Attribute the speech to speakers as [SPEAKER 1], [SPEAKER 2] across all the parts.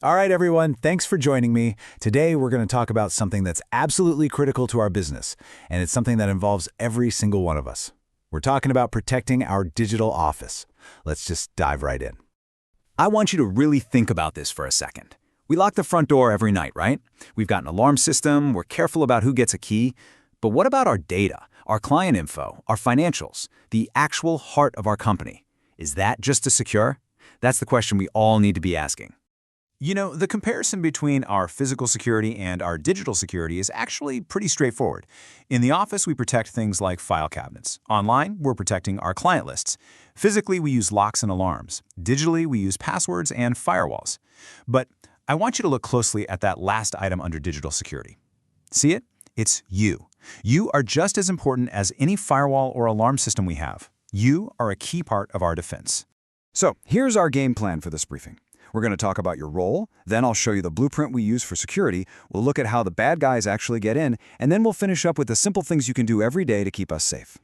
[SPEAKER 1] All right, everyone, thanks for joining me. Today, we're going to talk about something that's absolutely critical to our business, and it's something that involves every single one of us. We're talking about protecting our digital office. Let's just dive right in. I want you to really think about this for a second. We lock the front door every night, right? We've got an alarm system, we're careful about who gets a key. But what about our data, our client info, our financials, the actual heart of our company? Is that just as secure? That's the question we all need to be asking. You know, the comparison between our physical security and our digital security is actually pretty straightforward. In the office, we protect things like file cabinets. Online, we're protecting our client lists. Physically, we use locks and alarms. Digitally, we use passwords and firewalls. But I want you to look closely at that last item under digital security. See it? It's you. You are just as important as any firewall or alarm system we have. You are a key part of our defense.
[SPEAKER 2] So here's our game plan for this briefing. We're going to talk about your role, then I'll show you the blueprint we use for security, we'll look at how the bad guys actually get in, and then we'll finish up with the simple things you can do every day to keep us safe.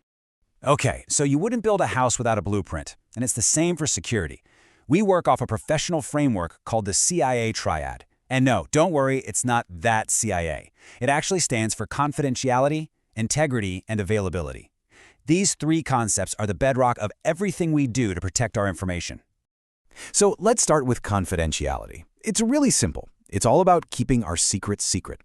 [SPEAKER 1] Okay, so you wouldn't build a house without a blueprint, and it's the same for security. We work off a professional framework called the CIA Triad. And no, don't worry, it's not that CIA. It actually stands for confidentiality, integrity, and availability. These three concepts are the bedrock of everything we do to protect our information. So let's start with confidentiality. It's really simple. It's all about keeping our secrets secret.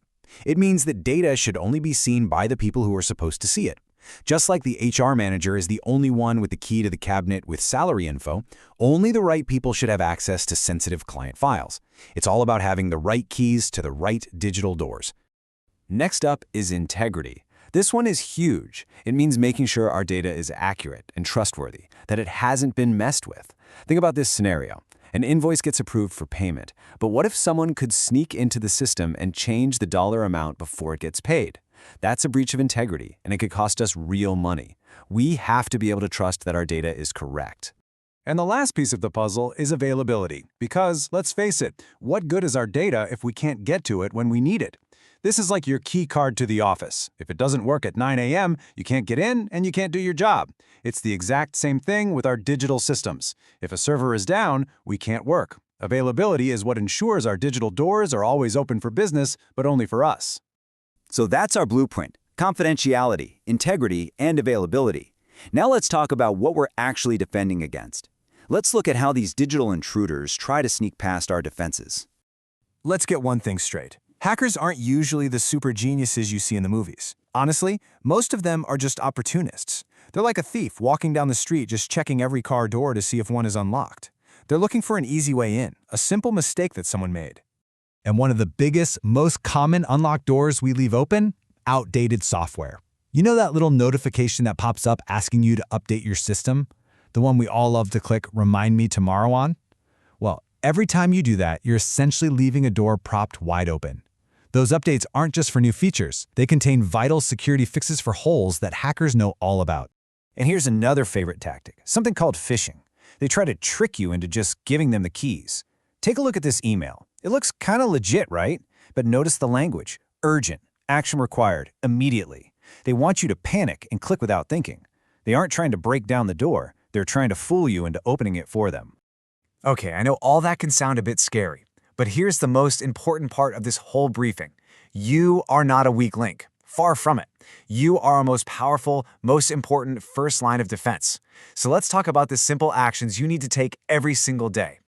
[SPEAKER 1] It means that data should only be seen by the people who are supposed to see it. Just like the HR manager is the only one with the key to the cabinet with salary info, only the right people should have access to sensitive client files. It's all about having the right keys to the right digital doors. Next up is integrity. This one is huge. It means making sure our data is accurate and trustworthy, that it hasn't been messed with. Think about this scenario. An invoice gets approved for payment, but what if someone could sneak into the system and change the dollar amount before it gets paid? That's a breach of integrity, and it could cost us real money. We have to be able to trust that our data is correct.
[SPEAKER 3] And the last piece of the puzzle is availability, because, let's face it, what good is our data if we can't get to it when we need it? This is like your key card to the office. If it doesn't work at 9 a.m., you can't get in and you can't do your job. It's the exact same thing with our digital systems. If a server is down, we can't work. Availability is what ensures our digital doors are always open for business, but only for us.
[SPEAKER 1] So that's our blueprint: confidentiality, integrity, and availability. Now let's talk about what we're actually defending against. Let's look at how these digital intruders try to sneak past our defenses.
[SPEAKER 3] Let's get one thing straight. Hackers aren't usually the super geniuses you see in the movies. Honestly, most of them are just opportunists. They're like a thief walking down the street just checking every car door to see if one is unlocked. They're looking for an easy way in, a simple mistake that someone made.
[SPEAKER 4] And one of the biggest, most common unlocked doors we leave open? Outdated software. You know that little notification that pops up asking you to update your system? The one we all love to click Remind Me Tomorrow on? Well, every time you do that, you're essentially leaving a door propped wide open. Those updates aren't just for new features. They contain vital security fixes for holes that hackers know all about.
[SPEAKER 1] And here's another favorite tactic, something called phishing. They try to trick you into just giving them the keys. Take a look at this email. It looks kind of legit, right? But notice the language: urgent, action required, immediately. They want you to panic and click without thinking. They aren't trying to break down the door. They're trying to fool you into opening it for them.
[SPEAKER 5] Okay, I know all that can sound a bit scary, but here's the most important part of this whole briefing. You are not a weak link. Far from it. You are our most powerful, most important first line of defense. So let's talk about the simple actions you need to take every single day.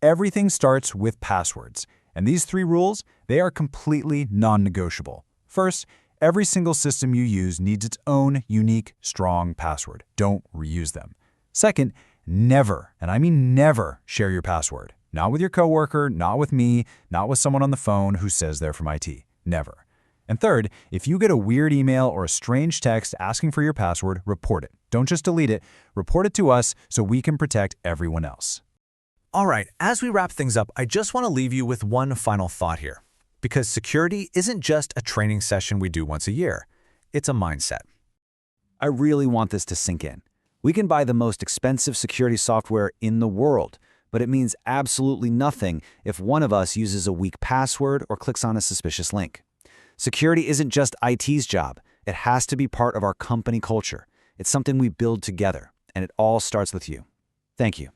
[SPEAKER 4] Everything starts with passwords. And these three rules, they are completely non-negotiable. First, every single system you use needs its own unique, strong password. Don't reuse them. Second, never, and I mean never, share your password. Not with your coworker, not with me, not with someone on the phone who says they're from IT. Never. And third, if you get a weird email or a strange text asking for your password, report it. Don't just delete it. Report it to us so we can protect everyone else.
[SPEAKER 6] All right, as we wrap things up, I just want to leave you with one final thought here. Because security isn't just a training session we do once a year. It's a mindset.
[SPEAKER 1] I really want this to sink in. We can buy the most expensive security software in the world, but it means absolutely nothing if one of us uses a weak password or clicks on a suspicious link. Security isn't just IT's job. It has to be part of our company culture. It's something we build together, and it all starts with you. Thank you.